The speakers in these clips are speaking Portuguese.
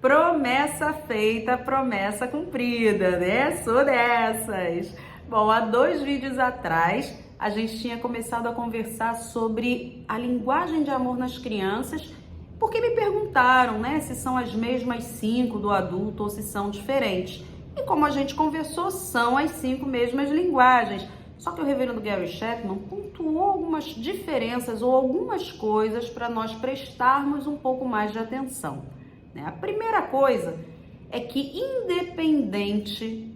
Promessa feita, promessa cumprida, né? Sou dessas. Bom, há 2 vídeos atrás, a gente tinha começado a conversar sobre a linguagem de amor nas crianças, porque me perguntaram, né, se são as mesmas 5 do adulto ou se são diferentes. E como a gente conversou, são as 5 mesmas linguagens. Só que o reverendo Gary Chapman pontuou algumas diferenças ou algumas coisas para nós prestarmos um pouco mais de atenção. A primeira coisa é que, independente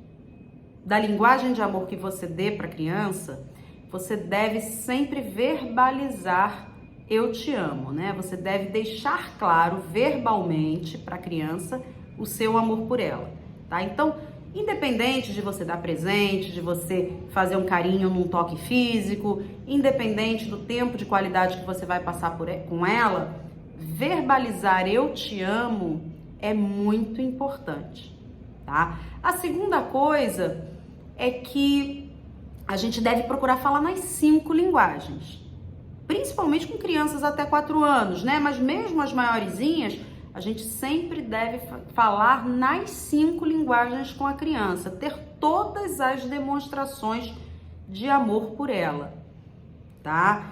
da linguagem de amor que você dê para a criança, você deve sempre verbalizar eu te amo, né? Você deve deixar claro verbalmente para a criança o seu amor por ela, tá? Então, independente de você dar presente, de você fazer um carinho num toque físico, independente do tempo de qualidade que você vai passar com ela, verbalizar eu te amo é muito importante, tá? A segunda coisa é que a gente deve procurar falar nas 5 linguagens, principalmente com crianças até 4 anos, né? Mas mesmo as maiorzinhas, a gente sempre deve falar nas 5 linguagens com a criança, ter todas as demonstrações de amor por ela, tá?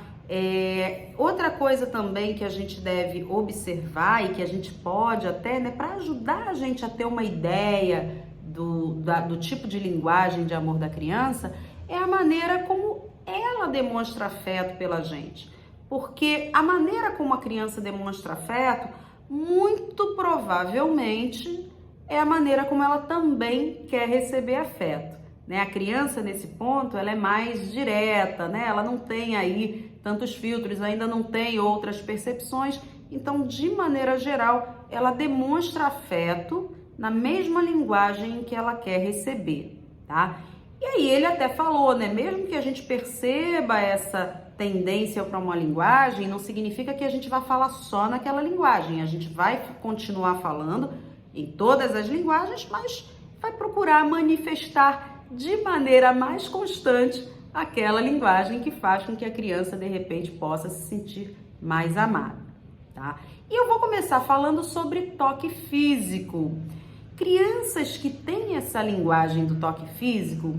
Outra coisa também que a gente deve observar e que a gente pode até, né, para ajudar a gente a ter uma ideia do tipo de linguagem de amor da criança, é a maneira como ela demonstra afeto pela gente. Porque a maneira como a criança demonstra afeto, muito provavelmente, é a maneira como ela também quer receber afeto, né? A criança, nesse ponto, ela é mais direta, né? Ela não tem aí tantos filtros, ainda não tem outras percepções. Então, de maneira geral, ela demonstra afeto na mesma linguagem em que ela quer receber, tá? E aí ele até falou, né? Mesmo que a gente perceba essa tendência para uma linguagem, não significa que a gente vai falar só naquela linguagem. A gente vai continuar falando em todas as linguagens, mas vai procurar manifestar de maneira mais constante aquela linguagem que faz com que a criança, de repente, possa se sentir mais amada, tá? E eu vou começar falando sobre toque físico. Crianças que têm essa linguagem do toque físico,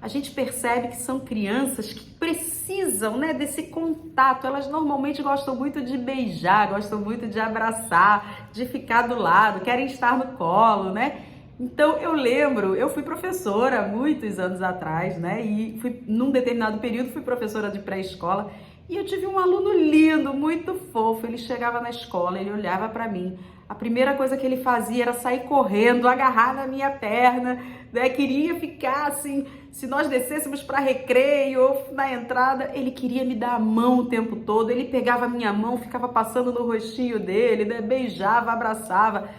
a gente percebe que são crianças que precisam, né, desse contato. Elas normalmente gostam muito de beijar, gostam muito de abraçar, de ficar do lado, querem estar no colo, né? Então, eu lembro, eu fui professora muitos anos atrás, né? E num determinado período, fui professora de pré-escola e eu tive um aluno lindo, muito fofo. Ele chegava na escola, ele olhava para mim. A primeira coisa que ele fazia era sair correndo, agarrar na minha perna, né? Queria ficar assim, se nós descêssemos para recreio ou na entrada, ele queria me dar a mão o tempo todo. Ele pegava a minha mão, ficava passando no rostinho dele, né? Beijava, abraçava.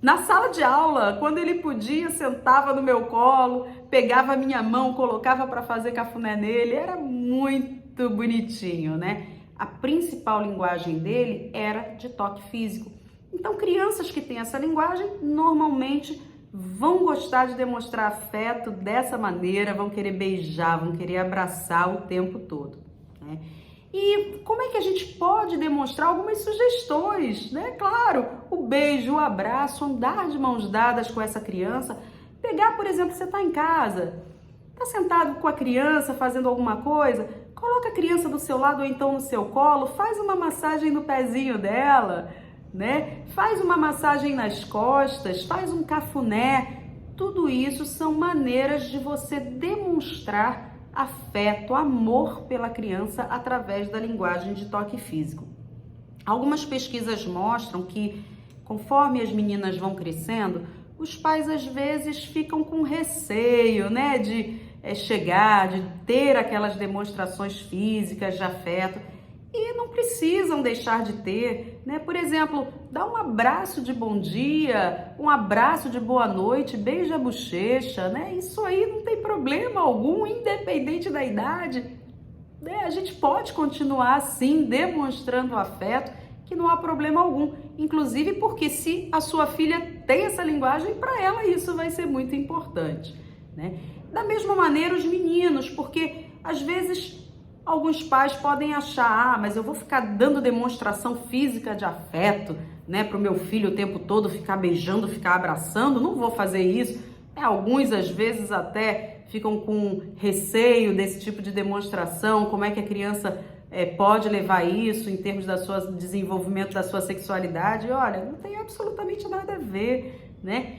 Na sala de aula, quando ele podia, sentava no meu colo, pegava a minha mão, colocava para fazer cafuné nele. Era muito bonitinho, né? A principal linguagem dele era de toque físico. Então, crianças que têm essa linguagem, normalmente vão gostar de demonstrar afeto dessa maneira, vão querer beijar, vão querer abraçar o tempo todo, né? E como é que a gente pode demonstrar algumas sugestões, né? Claro, o beijo, o abraço, andar de mãos dadas com essa criança. Pegar, por exemplo, você está em casa, está sentado com a criança fazendo alguma coisa, coloca a criança do seu lado ou então no seu colo, faz uma massagem no pezinho dela, né? Faz uma massagem nas costas, faz um cafuné. Tudo isso são maneiras de você demonstrar afeto, amor pela criança através da linguagem de toque físico. Algumas pesquisas mostram que, conforme as meninas vão crescendo, os pais às vezes ficam com receio, né, de chegar, de ter aquelas demonstrações físicas de afeto, e não precisam deixar de ter, né? Por exemplo, dá um abraço de bom dia, um abraço de boa noite, beija a bochecha, né? Isso aí não tem problema algum, independente da idade, né? A gente pode continuar assim, demonstrando afeto, que não há problema algum. Inclusive porque se a sua filha tem essa linguagem, para ela isso vai ser muito importante, né? Da mesma maneira os meninos, porque às vezes alguns pais podem achar, mas eu vou ficar dando demonstração física de afeto, né, para o meu filho o tempo todo ficar beijando, ficar abraçando, não vou fazer isso. Alguns, às vezes, até ficam com receio desse tipo de demonstração, como é que a criança pode levar isso em termos do desenvolvimento da sua sexualidade. Olha, não tem absolutamente nada a ver, né?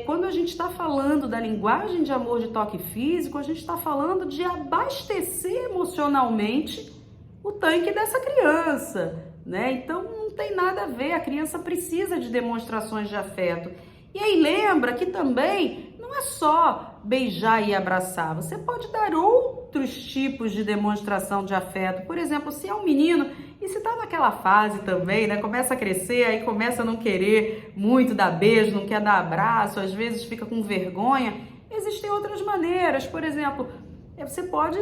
Quando a gente está falando da linguagem de amor de toque físico, a gente está falando de abastecer emocionalmente o tanque dessa criança, né? Então não tem nada a ver, a criança precisa de demonstrações de afeto. E aí lembra que também não é só beijar e abraçar, você pode dar outros tipos de demonstração de afeto. Por exemplo, se é um menino e se tá naquela fase também, né, começa a crescer, aí começa a não querer muito dar beijo, não quer dar abraço, às vezes fica com vergonha, existem outras maneiras. Por exemplo, você pode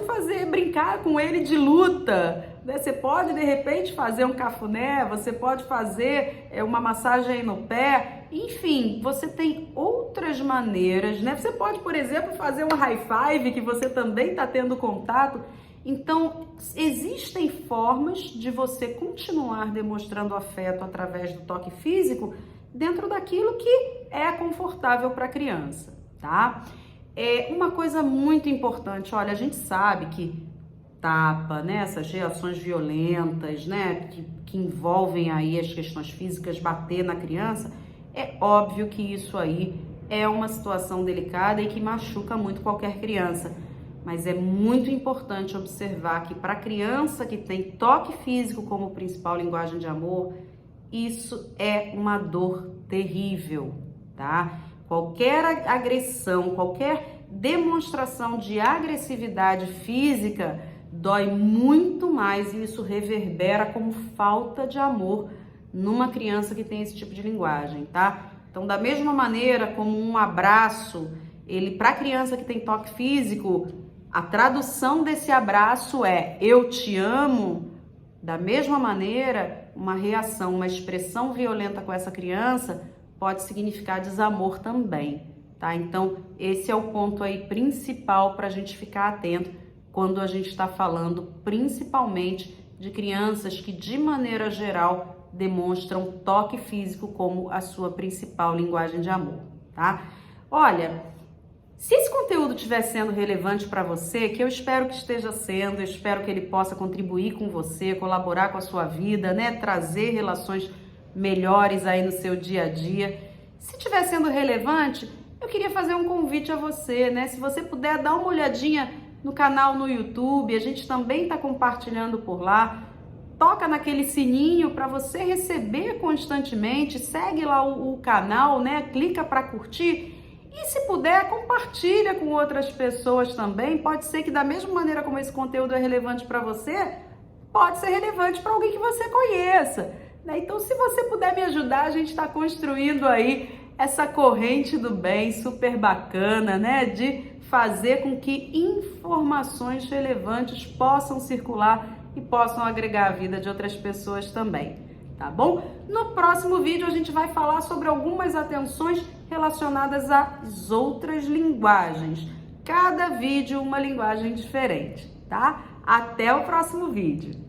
brincar com ele de luta, né? Você pode, de repente, fazer um cafuné, você pode fazer uma massagem no pé, enfim, você tem outras maneiras, né? Você pode, por exemplo, fazer um high five, que você também está tendo contato. Então, existem formas de você continuar demonstrando afeto através do toque físico dentro daquilo que é confortável para a criança, tá? Uma coisa muito importante, olha, a gente sabe que tapa, né, essas reações violentas, né, que envolvem aí as questões físicas, bater na criança, é óbvio que isso aí é uma situação delicada e que machuca muito qualquer criança. Mas é muito importante observar que para a criança que tem toque físico como principal linguagem de amor, isso é uma dor terrível, tá? Qualquer agressão, qualquer demonstração de agressividade física dói muito mais e isso reverbera como falta de amor numa criança que tem esse tipo de linguagem, tá? Então, da mesma maneira como um abraço, para a criança que tem toque físico, a tradução desse abraço é eu te amo. Da mesma maneira, uma reação, uma expressão violenta com essa criança pode significar desamor também, tá? Então, esse é o ponto aí principal para a gente ficar atento quando a gente está falando principalmente de crianças que, de maneira geral, demonstram toque físico como a sua principal linguagem de amor, tá? Olha, se esse conteúdo estiver sendo relevante para você, que eu espero que esteja sendo, eu espero que ele possa contribuir com você, colaborar com a sua vida, né? Trazer relações melhores aí no seu dia a dia. Se estiver sendo relevante, eu queria fazer um convite a você, né? Se você puder dar uma olhadinha no canal no YouTube, a gente também está compartilhando por lá. Toca naquele sininho para você receber constantemente, segue lá o canal, né? Clica para curtir e, se puder, compartilha com outras pessoas também. Pode ser que, da mesma maneira como esse conteúdo é relevante para você, pode ser relevante para alguém que você conheça, né? Então, se você puder me ajudar, a gente está construindo aí essa corrente do bem super bacana, né? De fazer com que informações relevantes possam circular e possam agregar a vida de outras pessoas também, tá bom? No próximo vídeo a gente vai falar sobre algumas atenções relacionadas às outras linguagens. Cada vídeo uma linguagem diferente, tá? Até o próximo vídeo!